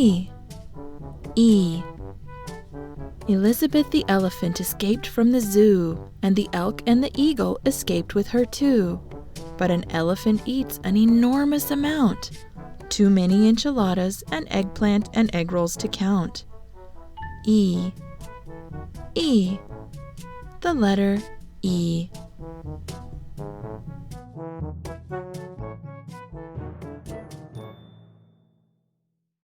E. E. Elizabeth the elephant escaped from the zoo, and the elk and the eagle escaped with her too. But an elephant eats an enormous amount, too many enchiladas and eggplant and egg rolls to count. E. E. The letter E.